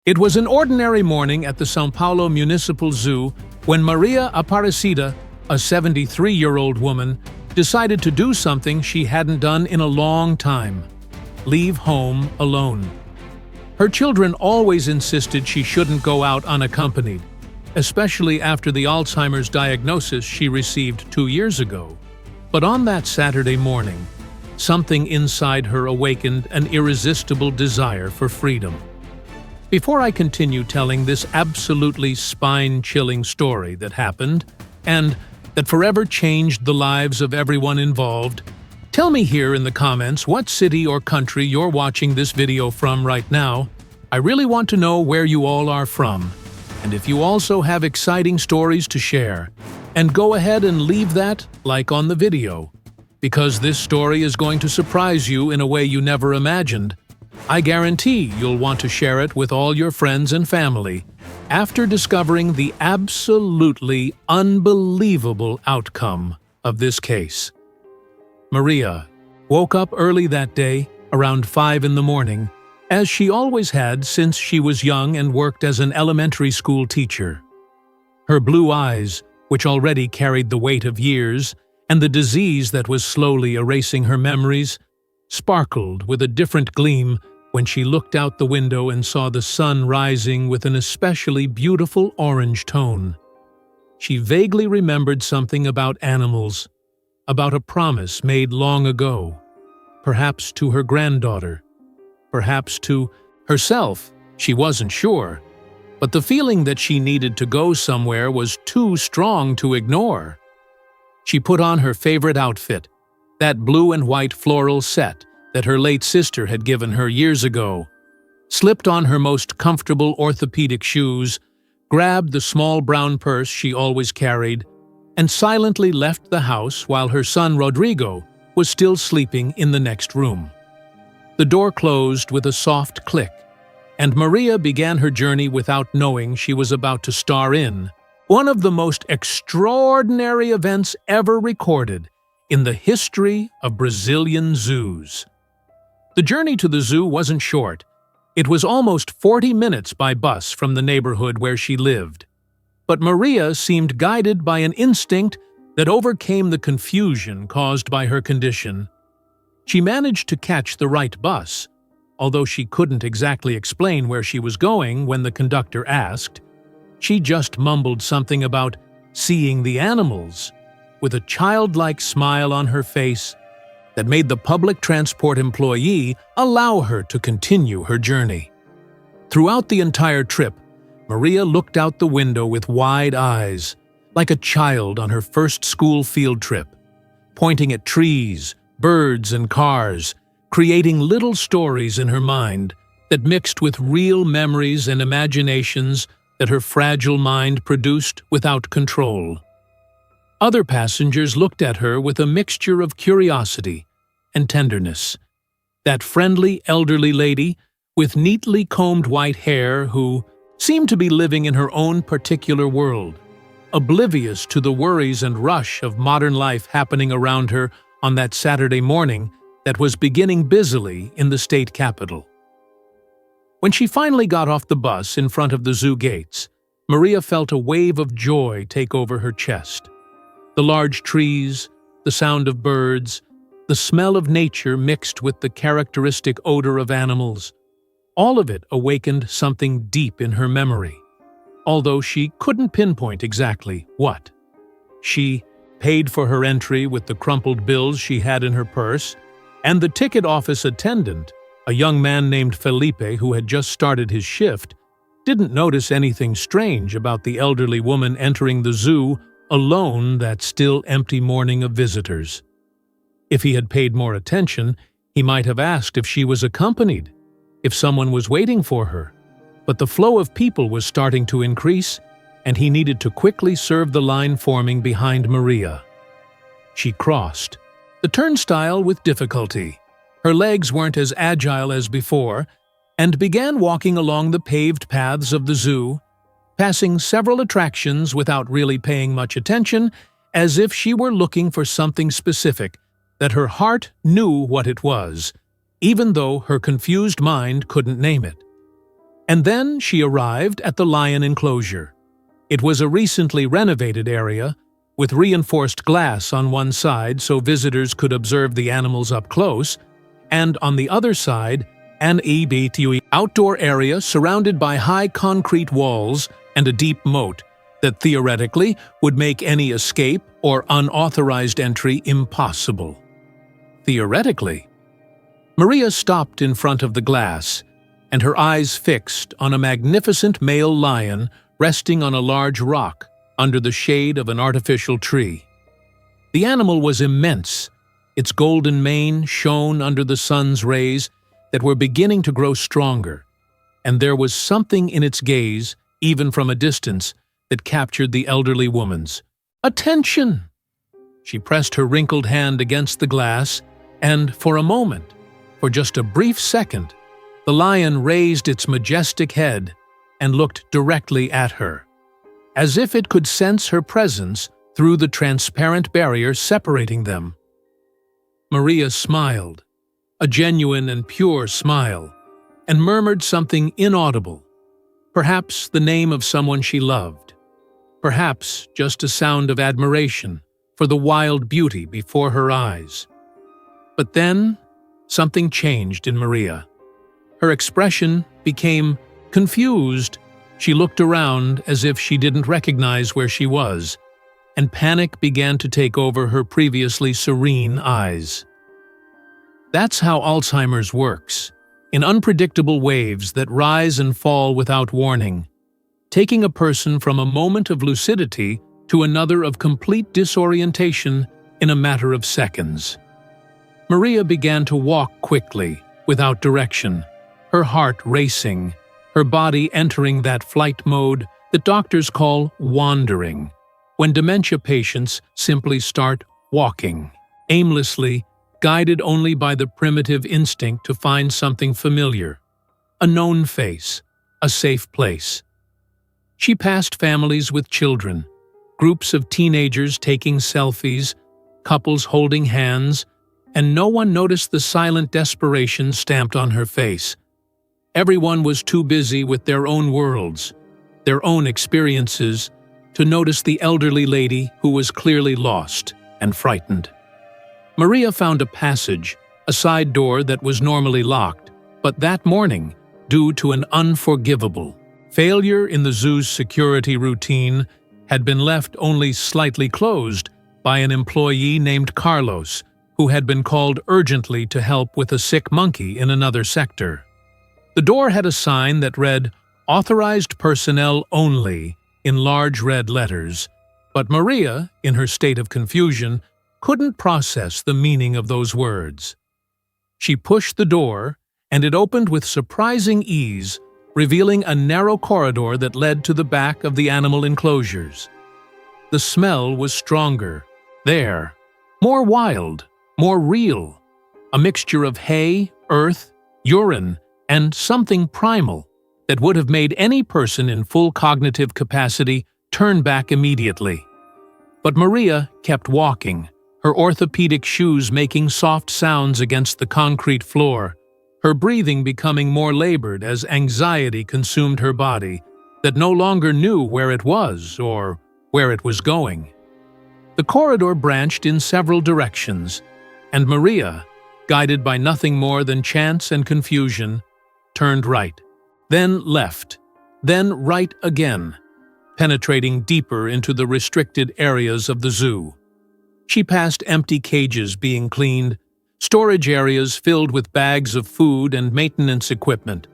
It was an ordinary morning at the São Paulo Municipal Zoo when Maria Aparecida, a 73-year-old woman, decided to do something she hadn't done in a long time: leave home alone. Her children always insisted she shouldn't go out unaccompanied, especially after the Alzheimer's diagnosis she received 2 years ago. But on that Saturday morning, something inside her awakened an irresistible desire for freedom. Before I continue telling this absolutely spine-chilling story that happened, and that forever changed the lives of everyone involved, tell me here in the comments what city or country you're watching this video from right now. I really want to know where you all are from, and if you also have exciting stories to share. And go ahead and leave that like on the video, because this story is going to surprise you in a way you never imagined. I guarantee you'll want to share it with all your friends and family after discovering the absolutely unbelievable outcome of this case. Maria woke up early that day, around 5 in the morning, as she always had since she was young and worked as an elementary school teacher. Her blue eyes, which already carried the weight of years and the disease that was slowly erasing her memories, sparkled with a different gleam when she looked out the window and saw the sun rising with an especially beautiful orange tone. She vaguely remembered something about animals, about a promise made long ago, perhaps to her granddaughter, perhaps to herself. She wasn't sure, but the feeling that she needed to go somewhere was too strong to ignore. She put on her favorite outfit, that blue and white floral set that her late sister had given her years ago, slipped on her most comfortable orthopedic shoes, grabbed the small brown purse she always carried, and silently left the house while her son Rodrigo was still sleeping in the next room. The door closed with a soft click, and Maria began her journey without knowing she was about to star in one of the most extraordinary events ever recorded in the history of Brazilian zoos. The journey to the zoo wasn't short. It was almost 40 minutes by bus from the neighborhood where she lived. But Maria seemed guided by an instinct that overcame the confusion caused by her condition. She managed to catch the right bus, although she couldn't exactly explain where she was going when the conductor asked. She just mumbled something about seeing the animals, with a childlike smile on her face that made the public transport employee allow her to continue her journey. Throughout the entire trip, Maria looked out the window with wide eyes, like a child on her first school field trip, pointing at trees, birds, and cars, creating little stories in her mind that mixed with real memories and imaginations that her fragile mind produced without control. Other passengers looked at her with a mixture of curiosity and tenderness. That friendly elderly lady with neatly combed white hair who seemed to be living in her own particular world, oblivious to the worries and rush of modern life happening around her on that Saturday morning that was beginning busily in the state capital. When she finally got off the bus in front of the zoo gates, Maria felt a wave of joy take over her chest. The large trees, the sound of birds, the smell of nature mixed with the characteristic odor of animals, all of it awakened something deep in her memory, although she couldn't pinpoint exactly what. She paid for her entry with the crumpled bills she had in her purse, and the ticket office attendant, a young man named Felipe who had just started his shift, didn't notice anything strange about the elderly woman entering the zoo alone that still empty morning of visitors. If he had paid more attention, he might have asked if she was accompanied, if someone was waiting for her. But the flow of people was starting to increase, and he needed to quickly serve the line forming behind Maria. She crossed the turnstile with difficulty. Her legs weren't as agile as before, and began walking along the paved paths of the zoo, passing several attractions without really paying much attention, as if she were looking for something specific that her heart knew what it was, even though her confused mind couldn't name it. And then she arrived at the lion enclosure. It was a recently renovated area, with reinforced glass on one side so visitors could observe the animals up close, and on the other side, an outdoor area surrounded by high concrete walls and a deep moat that theoretically would make any escape or unauthorized entry impossible. Theoretically. Maria stopped in front of the glass, and her eyes fixed on a magnificent male lion resting on a large rock under the shade of an artificial tree. The animal was immense. Its golden mane shone under the sun's rays that were beginning to grow stronger, and there was something in its gaze, even from a distance, that captured the elderly woman's attention. She pressed her wrinkled hand against the glass, and for a moment, for just a brief second, the lion raised its majestic head and looked directly at her, as if it could sense her presence through the transparent barrier separating them. Maria smiled, a genuine and pure smile, and murmured something inaudible, perhaps the name of someone she loved, perhaps just a sound of admiration for the wild beauty before her eyes. But then, something changed in Maria. Her expression became confused. She looked around as if she didn't recognize where she was, and panic began to take over her previously serene eyes. That's how Alzheimer's works, in unpredictable waves that rise and fall without warning, taking a person from a moment of lucidity to another of complete disorientation in a matter of seconds. Maria began to walk quickly, without direction, her heart racing, her body entering that flight mode that doctors call wandering, when dementia patients simply start walking, aimlessly, guided only by the primitive instinct to find something familiar, a known face, a safe place. She passed families with children, groups of teenagers taking selfies, couples holding hands, and no one noticed the silent desperation stamped on her face. Everyone was too busy with their own worlds, their own experiences, to notice the elderly lady who was clearly lost and frightened. Maria found a passage, a side door that was normally locked, but that morning, due to an unforgivable failure in the zoo's security routine, had been left only slightly closed by an employee named Carlos, who had been called urgently to help with a sick monkey in another sector. The door had a sign that read, "Authorized personnel only," in large red letters, but Maria, in her state of confusion, couldn't process the meaning of those words. She pushed the door, and it opened with surprising ease, revealing a narrow corridor that led to the back of the animal enclosures. The smell was stronger, there, more wild, more real, a mixture of hay, earth, urine, and something primal that would have made any person in full cognitive capacity turn back immediately. But Maria kept walking, her orthopedic shoes making soft sounds against the concrete floor, her breathing becoming more labored as anxiety consumed her body that no longer knew where it was or where it was going. The corridor branched in several directions, and Maria, guided by nothing more than chance and confusion, turned right, then left, then right again, penetrating deeper into the restricted areas of the zoo. She passed empty cages being cleaned, storage areas filled with bags of food and maintenance equipment,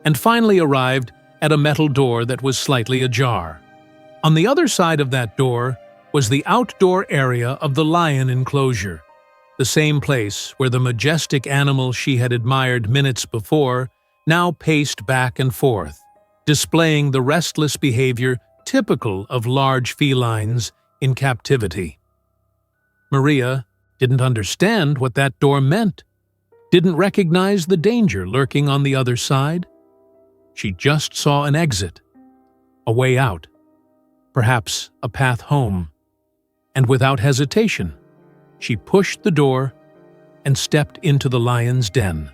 and finally arrived at a metal door that was slightly ajar. On the other side of that door was the outdoor area of the lion enclosure, the same place where the majestic animal she had admired minutes before now paced back and forth, displaying the restless behavior typical of large felines in captivity. Maria didn't understand what that door meant, didn't recognize the danger lurking on the other side. She just saw an exit, a way out, perhaps a path home, and without hesitation, she pushed the door and stepped into the lion's den.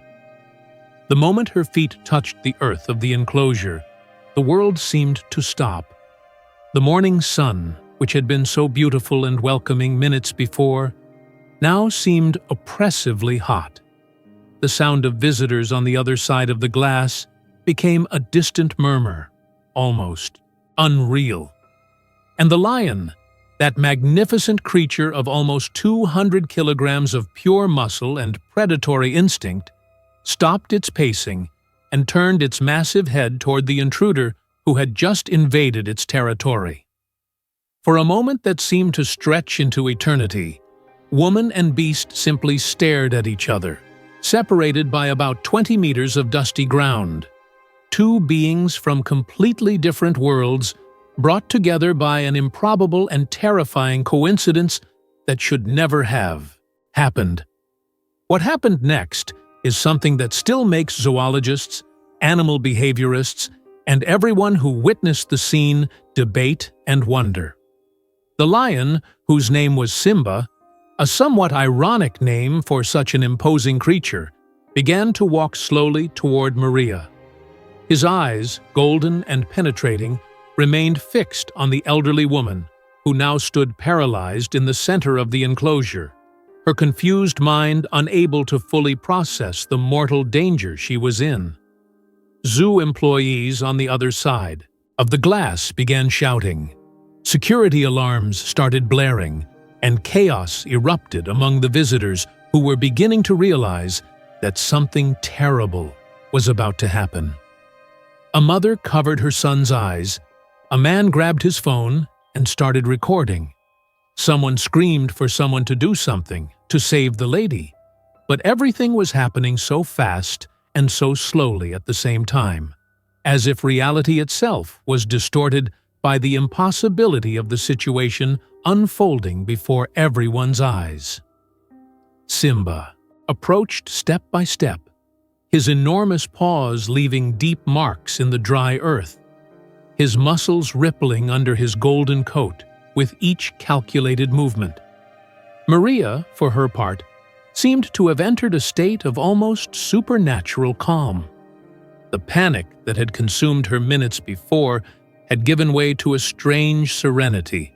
The moment her feet touched the earth of the enclosure, the world seemed to stop. The morning sun, which had been so beautiful and welcoming minutes before, now seemed oppressively hot. The sound of visitors on the other side of the glass became a distant murmur, almost unreal. And the lion, that magnificent creature of almost 200 kilograms of pure muscle and predatory instinct, stopped its pacing and turned its massive head toward the intruder who had just invaded its territory. For a moment that seemed to stretch into eternity, woman and beast simply stared at each other, separated by about 20 meters of dusty ground. Two beings from completely different worlds, brought together by an improbable and terrifying coincidence that should never have happened. What happened next is something that still makes zoologists, animal behaviorists, and everyone who witnessed the scene debate and wonder. The lion, whose name was Simba, a somewhat ironic name for such an imposing creature, began to walk slowly toward Maria. His eyes, golden and penetrating, remained fixed on the elderly woman, who now stood paralyzed in the center of the enclosure, her confused mind unable to fully process the mortal danger she was in. Zoo employees on the other side of the glass began shouting. Security alarms started blaring, and chaos erupted among the visitors who were beginning to realize that something terrible was about to happen. A mother covered her son's eyes. A man grabbed his phone and started recording. Someone screamed for someone to do something, to save the lady. But everything was happening so fast and so slowly at the same time, as if reality itself was distorted by the impossibility of the situation unfolding before everyone's eyes. Simba approached step by step, his enormous paws leaving deep marks in the dry earth, his muscles rippling under his golden coat with each calculated movement. Maria, for her part, seemed to have entered a state of almost supernatural calm. The panic that had consumed her minutes before had given way to a strange serenity,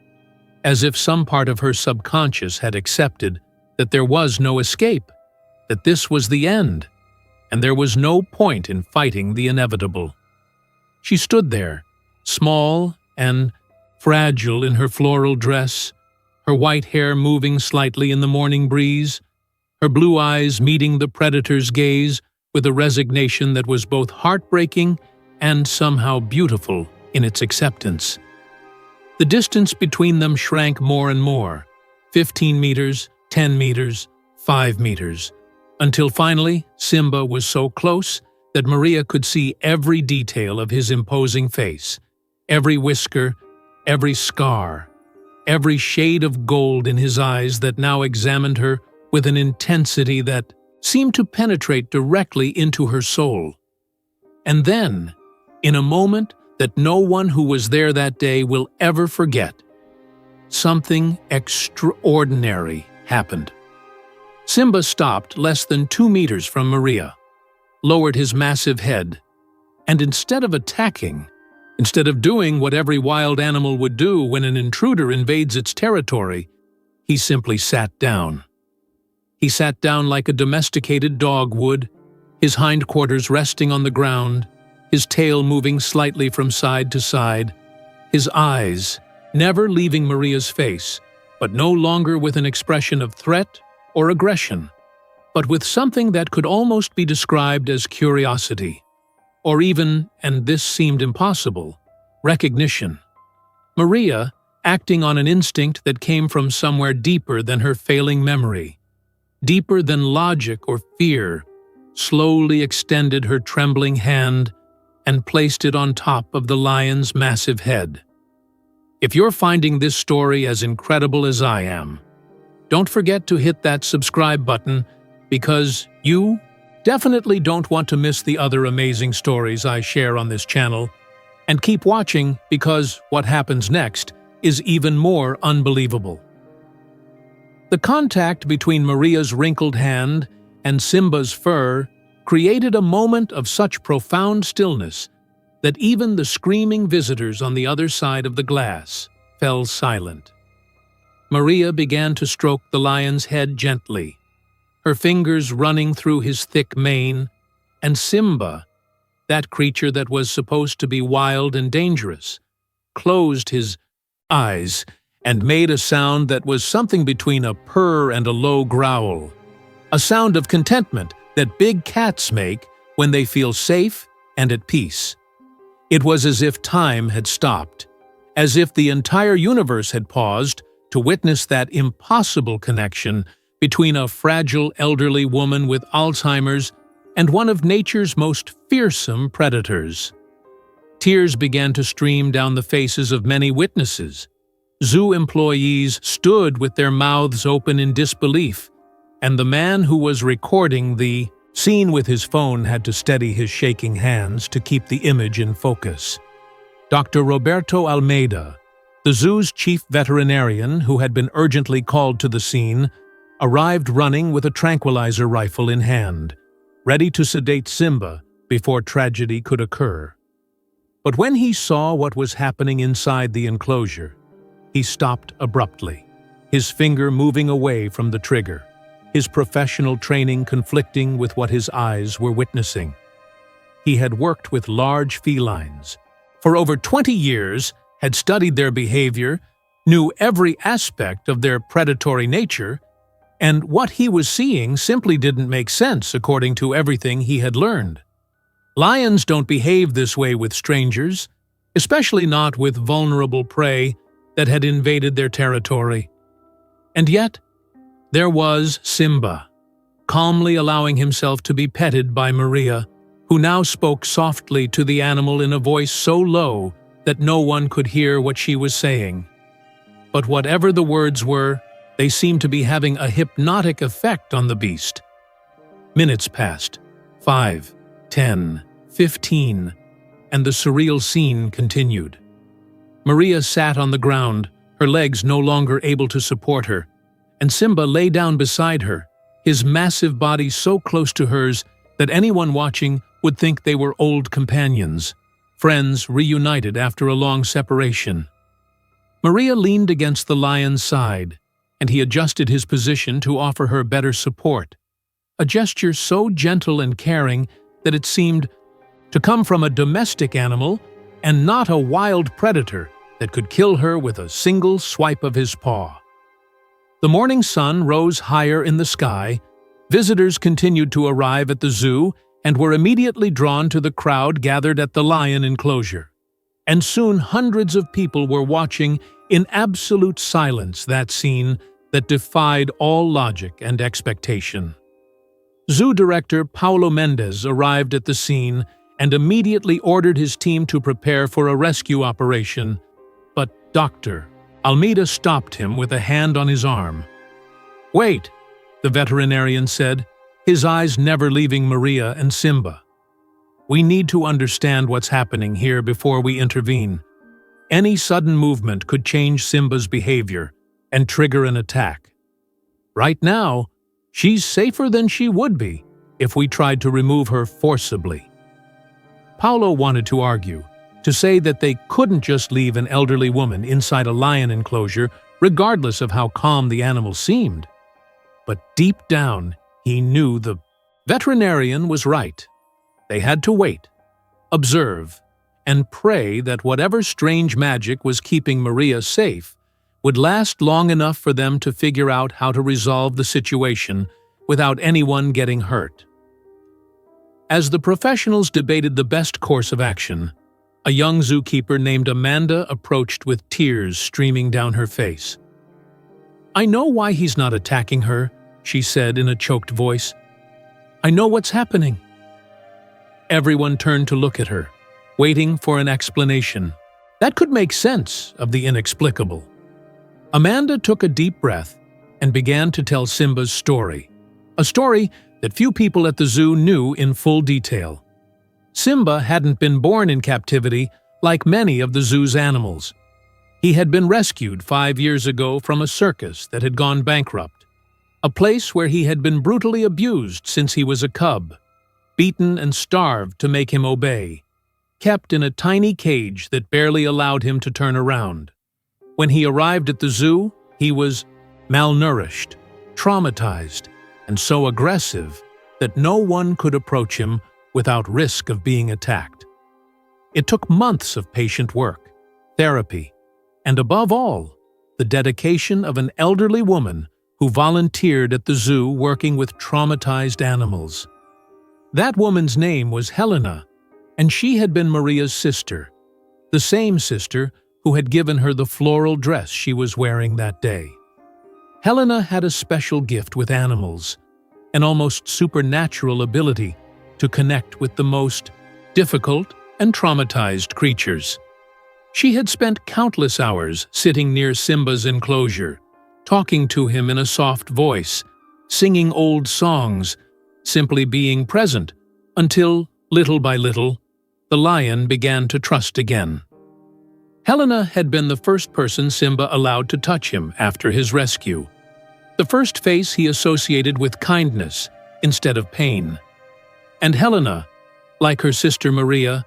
as if some part of her subconscious had accepted that there was no escape, that this was the end, and there was no point in fighting the inevitable. She stood there, small and fragile in her floral dress, her white hair moving slightly in the morning breeze, her blue eyes meeting the predator's gaze with a resignation that was both heartbreaking and somehow beautiful in its acceptance. The distance between them shrank more and more, 15 meters, 10 meters, 5 meters, until finally Simba was so close that Maria could see every detail of his imposing face, every whisker, every scar, every shade of gold in his eyes that now examined her with an intensity that seemed to penetrate directly into her soul. And then, in a moment that no one who was there that day will ever forget, something extraordinary happened. Simba stopped less than 2 meters from Maria, lowered his massive head, and instead of attacking, instead of doing what every wild animal would do when an intruder invades its territory, he simply sat down. He sat down like a domesticated dog would, his hindquarters resting on the ground, his tail moving slightly from side to side, his eyes never leaving Maria's face, but no longer with an expression of threat or aggression, but with something that could almost be described as curiosity, or even, and this seemed impossible, recognition. Maria, acting on an instinct that came from somewhere deeper than her failing memory, deeper than logic or fear, slowly extended her trembling hand and placed it on top of the lion's massive head. If you're finding this story as incredible as I am, don't forget to hit that subscribe button, because you definitely don't want to miss the other amazing stories I share on this channel. And keep watching, because what happens next is even more unbelievable. The contact between Maria's wrinkled hand and Simba's fur created a moment of such profound stillness that even the screaming visitors on the other side of the glass fell silent. Maria began to stroke the lion's head gently, her fingers running through his thick mane, and Simba, that creature that was supposed to be wild and dangerous, closed his eyes and made a sound that was something between a purr and a low growl, a sound of contentment that big cats make when they feel safe and at peace. It was as if time had stopped, as if the entire universe had paused to witness that impossible connection between a fragile elderly woman with Alzheimer's and one of nature's most fearsome predators. Tears began to stream down the faces of many witnesses. Zoo employees stood with their mouths open in disbelief, and the man who was recording the scene with his phone had to steady his shaking hands to keep the image in focus. Dr. Roberto Almeida, the zoo's chief veterinarian who had been urgently called to the scene, arrived running with a tranquilizer rifle in hand, ready to sedate Simba before tragedy could occur. But when he saw what was happening inside the enclosure, he stopped abruptly, his finger moving away from the trigger, his professional training conflicting with what his eyes were witnessing. He had worked with large felines for over 20 years, had studied their behavior, knew every aspect of their predatory nature, and what he was seeing simply didn't make sense according to everything he had learned. Lions don't behave this way with strangers, especially not with vulnerable prey that had invaded their territory. And yet, there was Simba, calmly allowing himself to be petted by Maria, who now spoke softly to the animal in a voice so low that no one could hear what she was saying. But whatever the words were, they seemed to be having a hypnotic effect on the beast. Minutes passed, 5, 10, 15, and the surreal scene continued. Maria sat on the ground, her legs no longer able to support her, and Simba lay down beside her, his massive body so close to hers that anyone watching would think they were old companions, friends reunited after a long separation. Maria leaned against the lion's side, and he adjusted his position to offer her better support, a gesture so gentle and caring that it seemed to come from a domestic animal and not a wild predator that could kill her with a single swipe of his paw. The morning sun rose higher in the sky, visitors continued to arrive at the zoo and were immediately drawn to the crowd gathered at the lion enclosure. And soon hundreds of people were watching in absolute silence that scene that defied all logic and expectation. Zoo director Paulo Mendes arrived at the scene and immediately ordered his team to prepare for a rescue operation, but Dr. Almeida stopped him with a hand on his arm. "Wait," the veterinarian said, his eyes never leaving Maria and Simba. "We need to understand what's happening here before we intervene. Any sudden movement could change Simba's behavior and trigger an attack. Right now, she's safer than she would be if we tried to remove her forcibly." Paulo wanted to argue, to say that they couldn't just leave an elderly woman inside a lion enclosure regardless of how calm the animal seemed. But deep down, he knew the veterinarian was right. They had to wait, observe, and pray that whatever strange magic was keeping Maria safe would last long enough for them to figure out how to resolve the situation without anyone getting hurt. As the professionals debated the best course of action, a young zookeeper named Amanda approached with tears streaming down her face. "I know why he's not attacking her," she said in a choked voice. "I know what's happening." Everyone turned to look at her, waiting for an explanation that could make sense of the inexplicable. Amanda took a deep breath and began to tell Simba's story, a story that few people at the zoo knew in full detail. Simba hadn't been born in captivity like many of the zoo's animals. He had been rescued 5 years ago from a circus that had gone bankrupt, a place where he had been brutally abused since he was a cub. beaten and starved to make him obey, kept in a tiny cage that barely allowed him to turn around. When he arrived at the zoo, he was malnourished, traumatized, and so aggressive that no one could approach him without risk of being attacked. It took months of patient work, therapy, and above all, the dedication of an elderly woman who volunteered at the zoo working with traumatized animals. That woman's name was Helena, and she had been Maria's sister, the same sister who had given her the floral dress she was wearing that day. Helena had a special gift with animals, an almost supernatural ability to connect with the most difficult and traumatized creatures. She had spent countless hours sitting near Simba's enclosure, talking to him in a soft voice, singing old songs, simply being present, until, little by little, the lion began to trust again. Helena had been the first person Simba allowed to touch him after his rescue, the first face he associated with kindness instead of pain. And Helena, like her sister Maria,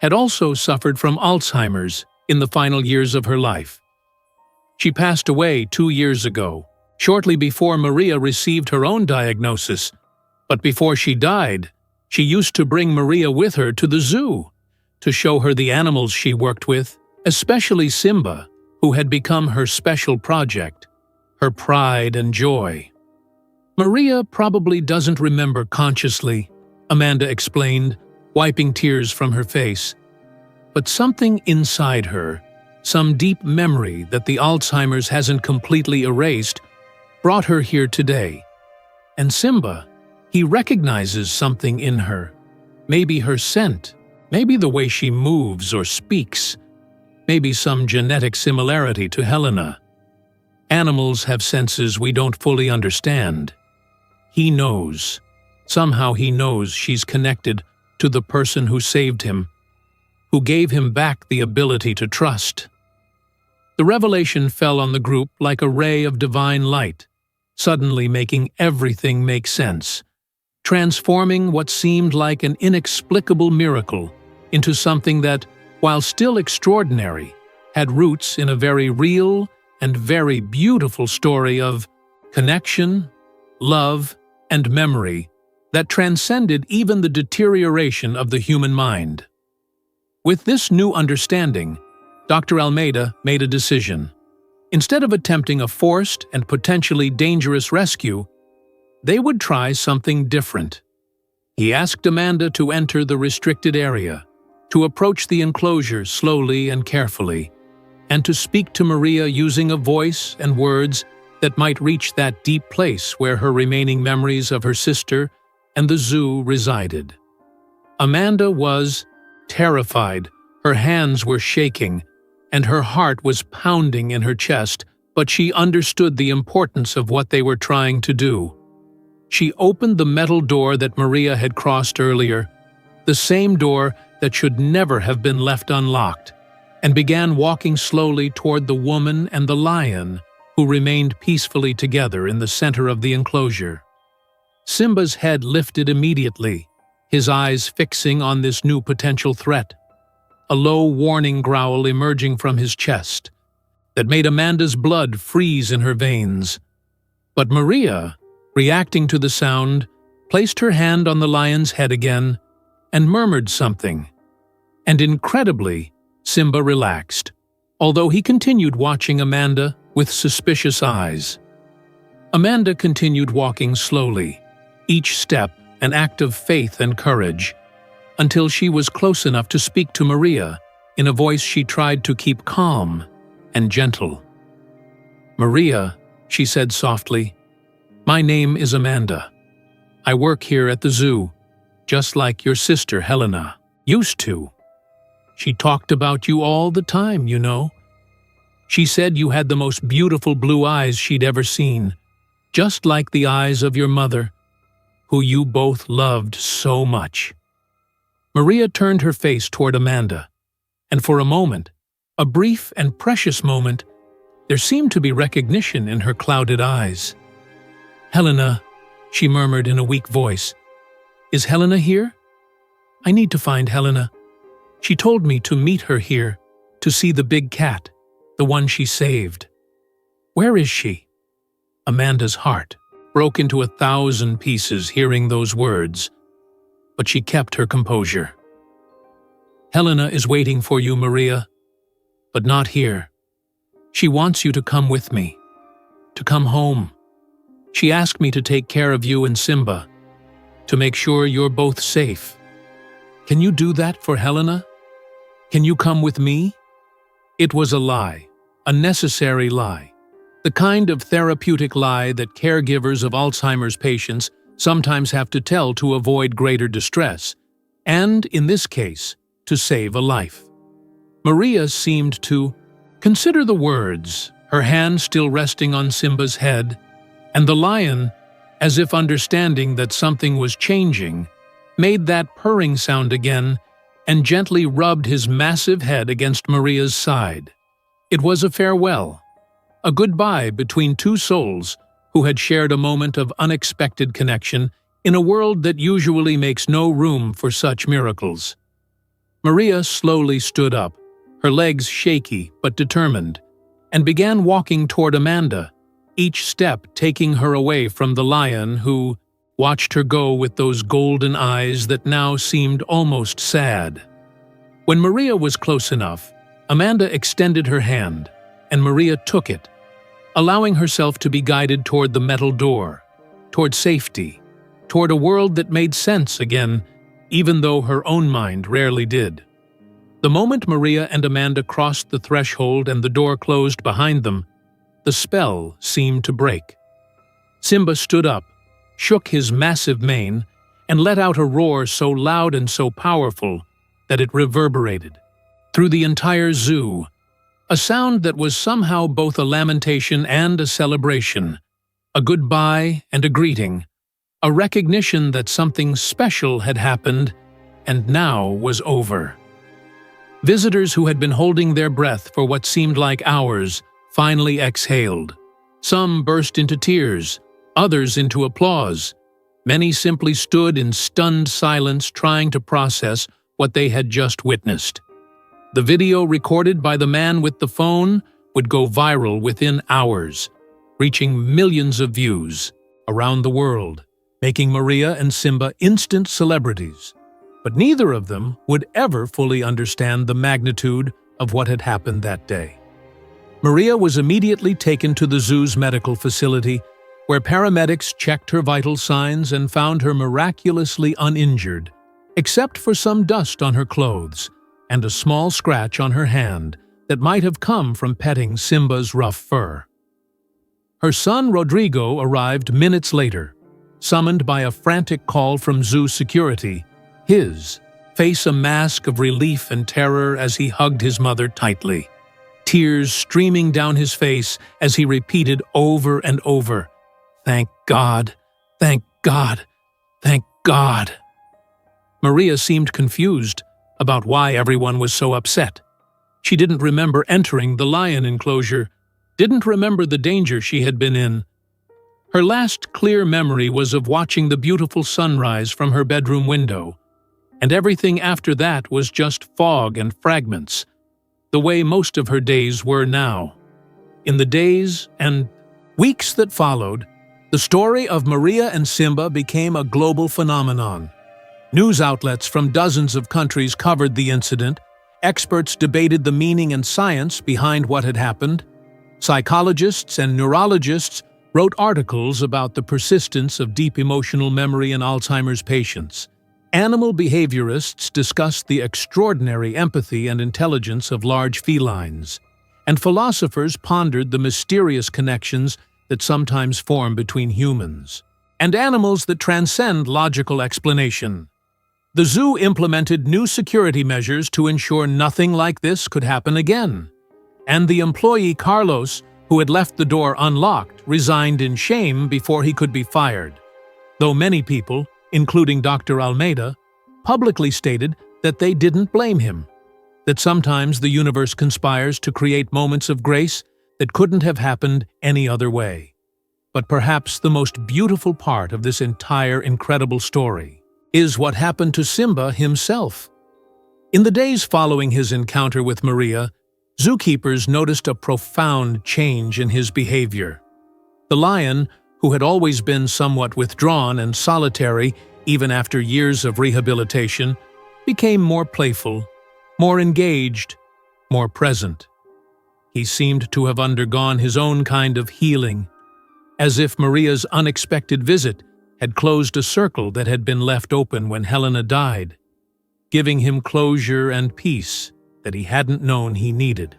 had also suffered from Alzheimer's in the final years of her life. She passed away 2 years ago, shortly before Maria received her own diagnosis. But before she died, she used to bring Maria with her to the zoo to show her the animals she worked with, especially Simba, who had become her special project, her pride and joy. Maria probably doesn't remember consciously, Amanda explained, wiping tears from her face. But something inside her, some deep memory that the Alzheimer's hasn't completely erased, brought her here today. And Simba, he recognizes something in her. Maybe her scent, maybe the way she moves or speaks, maybe some genetic similarity to Helena. Animals have senses we don't fully understand. He knows. Somehow he knows she's connected to the person who saved him, who gave him back the ability to trust. The revelation fell on the group like a ray of divine light, suddenly making everything make sense, transforming what seemed like an inexplicable miracle into something that, while still extraordinary, had roots in a very real and very beautiful story of connection, love, and memory that transcended even the deterioration of the human mind. With this new understanding, Dr. Almeida made a decision. Instead of attempting a forced and potentially dangerous rescue, they would try something different. He asked Amanda to enter the restricted area, to approach the enclosure slowly and carefully, and to speak to Maria using a voice and words that might reach that deep place where her remaining memories of her sister and the zoo resided. Amanda was terrified, her hands were shaking, and her heart was pounding in her chest, but she understood the importance of what they were trying to do. She opened the metal door that Maria had crossed earlier, the same door that should never have been left unlocked, and began walking slowly toward the woman and the lion who remained peacefully together in the center of the enclosure. Simba's head lifted immediately, his eyes fixing on this new potential threat, a low warning growl emerging from his chest that made Amanda's blood freeze in her veins. But Maria, reacting to the sound, placed her hand on the lion's head again and murmured something. And incredibly, Simba relaxed, although he continued watching Amanda with suspicious eyes. Amanda continued walking slowly, each step an act of faith and courage, until she was close enough to speak to Maria in a voice she tried to keep calm and gentle. "Maria," she said softly, "my name is Amanda. I work here at the zoo, just like your sister Helena used to. She talked about you all the time, you know. She said you had the most beautiful blue eyes she'd ever seen, just like the eyes of your mother, who you both loved so much." Maria turned her face toward Amanda, and for a moment, a brief and precious moment, there seemed to be recognition in her clouded eyes. "Helena," she murmured in a weak voice, Is Helena here? I need to find Helena. She told me to meet her here, to see the big cat, the one she saved. Where is she? Amanda's heart broke into 1,000 pieces hearing those words, but she kept her composure. Helena is waiting for you, Maria, but not here. She wants you to come with me, to come home. She asked me to take care of you and Simba, to make sure you're both safe. Can you do that for Helena? Can you come with me? It was a lie, a necessary lie, the kind of therapeutic lie that caregivers of Alzheimer's patients sometimes have to tell to avoid greater distress, and, in this case, to save a life. Maria seemed to consider the words, her hand still resting on Simba's head, and the lion, as if understanding that something was changing, made that purring sound again and gently rubbed his massive head against Maria's side. It was a farewell, a goodbye between two souls who had shared a moment of unexpected connection in a world that usually makes no room for such miracles. Maria slowly stood up, her legs shaky but determined, and began walking toward Amanda, each step taking her away from the lion who watched her go with those golden eyes that now seemed almost sad. When Maria was close enough, Amanda extended her hand, and Maria took it, allowing herself to be guided toward the metal door, toward safety, toward a world that made sense again, even though her own mind rarely did. The moment Maria and Amanda crossed the threshold and the door closed behind them, the spell seemed to break. Simba stood up, shook his massive mane, and let out a roar so loud and so powerful that it reverberated through the entire zoo, a sound that was somehow both a lamentation and a celebration, a goodbye and a greeting, a recognition that something special had happened and now was over. Visitors who had been holding their breath for what seemed like hours finally exhaled. Some burst into tears, others into applause. Many simply stood in stunned silence trying to process what they had just witnessed. The video recorded by the man with the phone would go viral within hours, reaching millions of views around the world, making Maria and Simba instant celebrities. But neither of them would ever fully understand the magnitude of what had happened that day. Maria was immediately taken to the zoo's medical facility, where paramedics checked her vital signs and found her miraculously uninjured, except for some dust on her clothes and a small scratch on her hand that might have come from petting Simba's rough fur. Her son Rodrigo arrived minutes later, summoned by a frantic call from zoo security, his face a mask of relief and terror as he hugged his mother tightly, tears streaming down his face as he repeated over and over, "Thank God, thank God, thank God." Maria seemed confused about why everyone was so upset. She didn't remember entering the lion enclosure, didn't remember the danger she had been in. Her last clear memory was of watching the beautiful sunrise from her bedroom window, and everything after that was just fog and fragments, the way most of her days were now. In the days and weeks that followed, the story of Maria and Simba became a global phenomenon. News outlets from dozens of countries covered the incident, experts debated the meaning and science behind what had happened, psychologists and neurologists wrote articles about the persistence of deep emotional memory in Alzheimer's patients. Animal behaviorists discussed the extraordinary empathy and intelligence of large felines, and philosophers pondered the mysterious connections that sometimes form between humans and animals that transcend logical explanation. The zoo implemented new security measures to ensure nothing like this could happen again, and the employee Carlos, who had left the door unlocked, resigned in shame before he could be fired, though many people, including Dr. Almeida, publicly stated that they didn't blame him, that sometimes the universe conspires to create moments of grace that couldn't have happened any other way. But perhaps the most beautiful part of this entire incredible story is what happened to Simba himself. In the days following his encounter with Maria, zookeepers noticed a profound change in his behavior. The lion, who had always been somewhat withdrawn and solitary even after years of rehabilitation, became more playful, more engaged, more present. He seemed to have undergone his own kind of healing, as if Maria's unexpected visit had closed a circle that had been left open when Helena died, giving him closure and peace that he hadn't known he needed.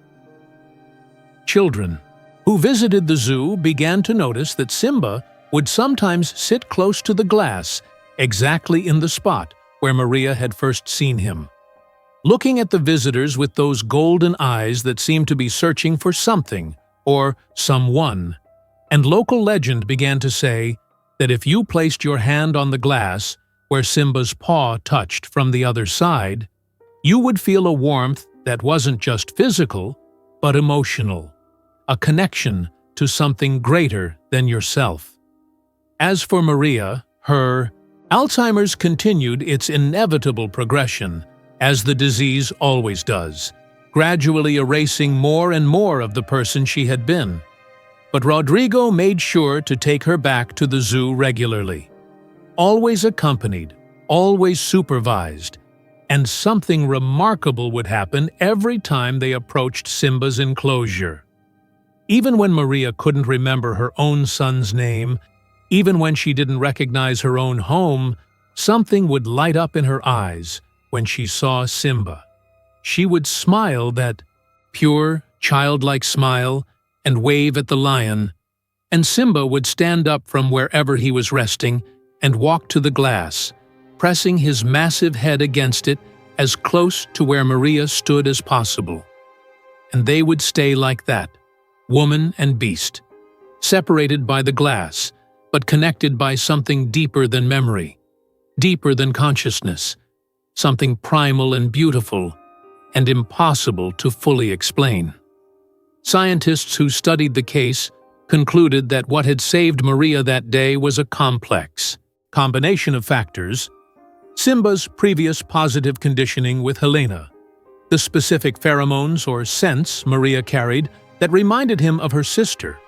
Children who visited the zoo began to notice that Simba would sometimes sit close to the glass, exactly in the spot where Maria had first seen him, looking at the visitors with those golden eyes that seemed to be searching for something or someone. And local legend began to say that if you placed your hand on the glass where Simba's paw touched from the other side, you would feel a warmth that wasn't just physical, but emotional, a connection to something greater than yourself. As for Maria, her Alzheimer's continued its inevitable progression, as the disease always does, gradually erasing more and more of the person she had been. But Rodrigo made sure to take her back to the zoo regularly, always accompanied, always supervised, and something remarkable would happen every time they approached Simba's enclosure. Even when Maria couldn't remember her own son's name, even when she didn't recognize her own home, something would light up in her eyes when she saw Simba. She would smile, that pure, childlike smile, and wave at the lion, and Simba would stand up from wherever he was resting and walk to the glass, pressing his massive head against it as close to where Maria stood as possible. And they would stay like that, woman and beast, separated by the glass, but connected by something deeper than memory, deeper than consciousness, something primal and beautiful, and impossible to fully explain. Scientists who studied the case concluded that what had saved Maria that day was a complex combination of factors: Simba's previous positive conditioning with Helena, the specific pheromones or scents Maria carried that reminded him of her sister,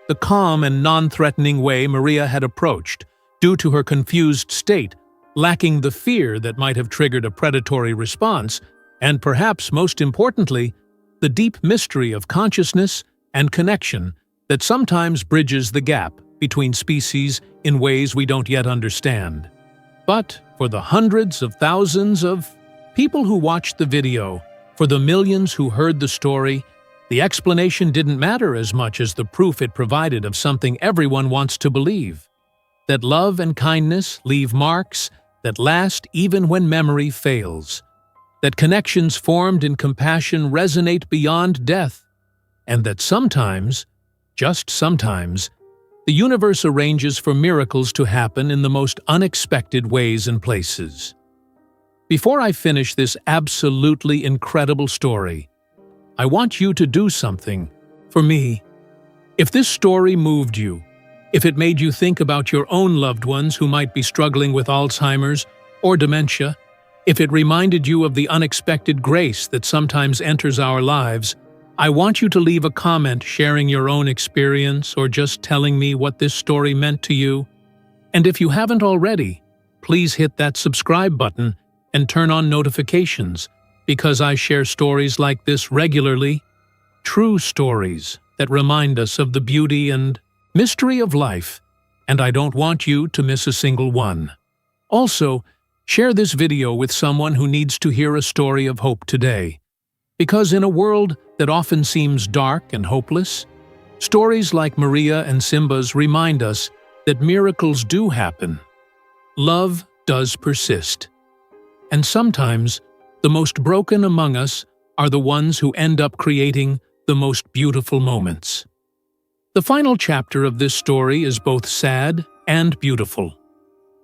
the calm and non-threatening way Maria had approached, due to her confused state, lacking the fear that might have triggered a predatory response, and perhaps most importantly, the deep mystery of consciousness and connection that sometimes bridges the gap between species in ways we don't yet understand. But for the hundreds of thousands of people who watched the video, for the millions who heard the story, the explanation didn't matter as much as the proof it provided of something everyone wants to believe: that love and kindness leave marks that last even when memory fails, that connections formed in compassion resonate beyond death, and that sometimes, just sometimes, the universe arranges for miracles to happen in the most unexpected ways and places. Before I finish this absolutely incredible story, I want you to do something for me. If this story moved you, if it made you think about your own loved ones who might be struggling with Alzheimer's or dementia, if it reminded you of the unexpected grace that sometimes enters our lives, I want you to leave a comment sharing your own experience or just telling me what this story meant to you. And if you haven't already, please hit that subscribe button and turn on notifications, because I share stories like this regularly, true stories that remind us of the beauty and mystery of life, and I don't want you to miss a single one. Also, share this video with someone who needs to hear a story of hope today. Because in a world that often seems dark and hopeless, stories like Maria and Simba's remind us that miracles do happen. Love does persist. And sometimes, the most broken among us are the ones who end up creating the most beautiful moments. The final chapter of this story is both sad and beautiful.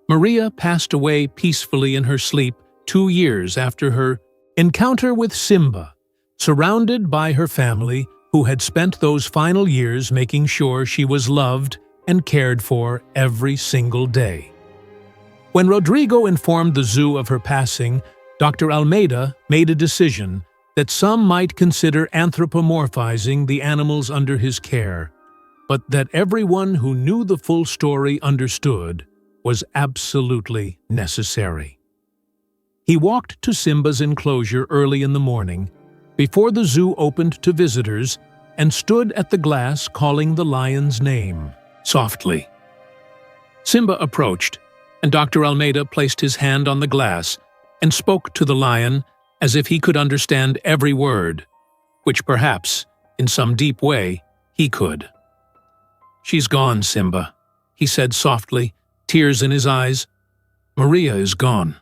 Maria passed away peacefully in her sleep 2 years after her encounter with Simba, surrounded by her family who had spent those final years making sure she was loved and cared for every single day. When Rodrigo informed the zoo of her passing, Dr. Almeida made a decision that some might consider anthropomorphizing the animals under his care, but that everyone who knew the full story understood was absolutely necessary. He walked to Simba's enclosure early in the morning, before the zoo opened to visitors, and stood at the glass calling the lion's name, softly. Simba approached, and Dr. Almeida placed his hand on the glass and spoke to the lion as if he could understand every word, which perhaps, in some deep way, he could. "She's gone, Simba," he said softly, tears in his eyes. "Maria is gone,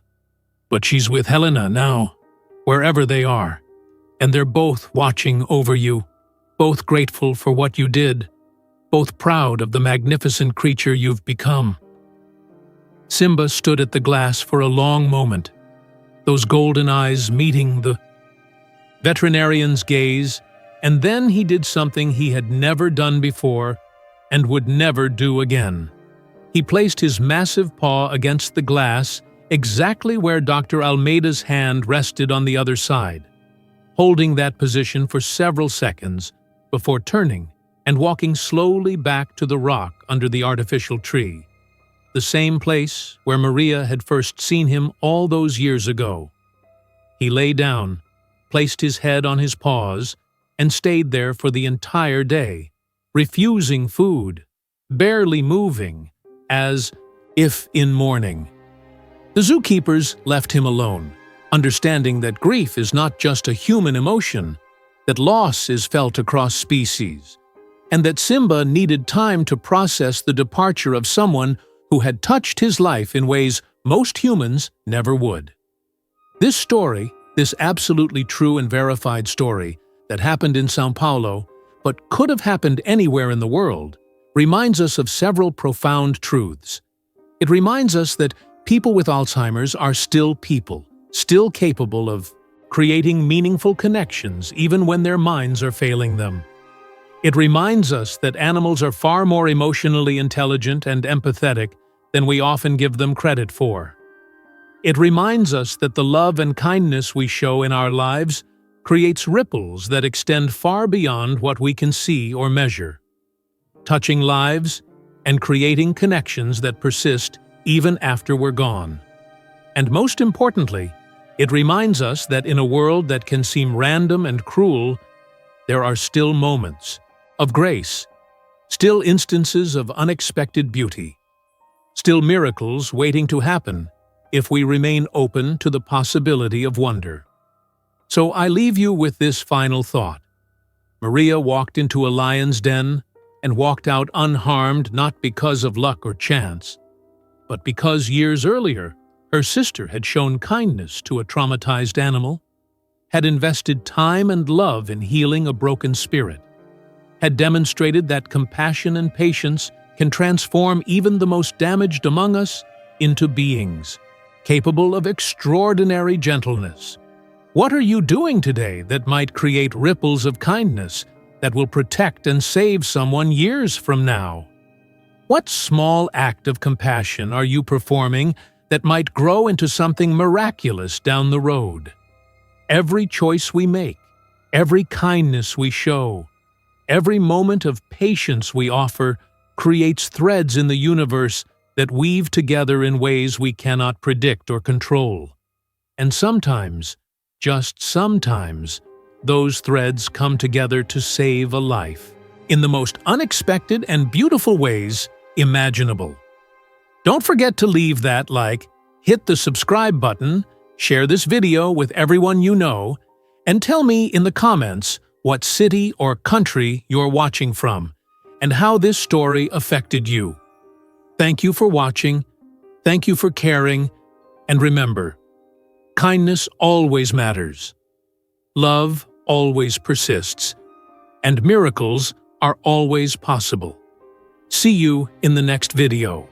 but she's with Helena now, wherever they are, and they're both watching over you, both grateful for what you did, both proud of the magnificent creature you've become." Simba stood at the glass for a long moment, those golden eyes meeting the veterinarian's gaze, and then he did something he had never done before and would never do again. He placed his massive paw against the glass exactly where Dr. Almeida's hand rested on the other side, holding that position for several seconds before turning and walking slowly back to the rock under the artificial tree, the same place where Maria had first seen him all those years ago. He lay down, placed his head on his paws, and stayed there for the entire day, refusing food, barely moving, as if in mourning. The zookeepers left him alone, understanding that grief is not just a human emotion, that loss is felt across species, and that Simba needed time to process the departure of someone who had touched his life in ways most humans never would. This story, this absolutely true and verified story that happened in São Paulo, but could have happened anywhere in the world, reminds us of several profound truths. It reminds us that people with Alzheimer's are still people, still capable of creating meaningful connections even when their minds are failing them. It reminds us that animals are far more emotionally intelligent and empathetic than we often give them credit for. It reminds us that the love and kindness we show in our lives creates ripples that extend far beyond what we can see or measure, touching lives and creating connections that persist even after we're gone. And most importantly, it reminds us that in a world that can seem random and cruel, there are still moments of grace, still instances of unexpected beauty, still miracles waiting to happen if we remain open to the possibility of wonder. So I leave you with this final thought. Maria walked into a lion's den and walked out unharmed not because of luck or chance, but because years earlier her sister had shown kindness to a traumatized animal, had invested time and love in healing a broken spirit, had demonstrated that compassion and patience can transform even the most damaged among us into beings capable of extraordinary gentleness. What are you doing today that might create ripples of kindness that will protect and save someone years from now? What small act of compassion are you performing that might grow into something miraculous down the road? Every choice we make, every kindness we show, every moment of patience we offer creates threads in the universe that weave together in ways we cannot predict or control. And sometimes, just sometimes, those threads come together to save a life in the most unexpected and beautiful ways imaginable. Don't forget to leave that like, hit the subscribe button, share this video with everyone you know, and tell me in the comments what city or country you're watching from and how this story affected you. Thank you for watching, thank you for caring, and remember, kindness always matters, love always persists, and miracles are always possible. See you in the next video.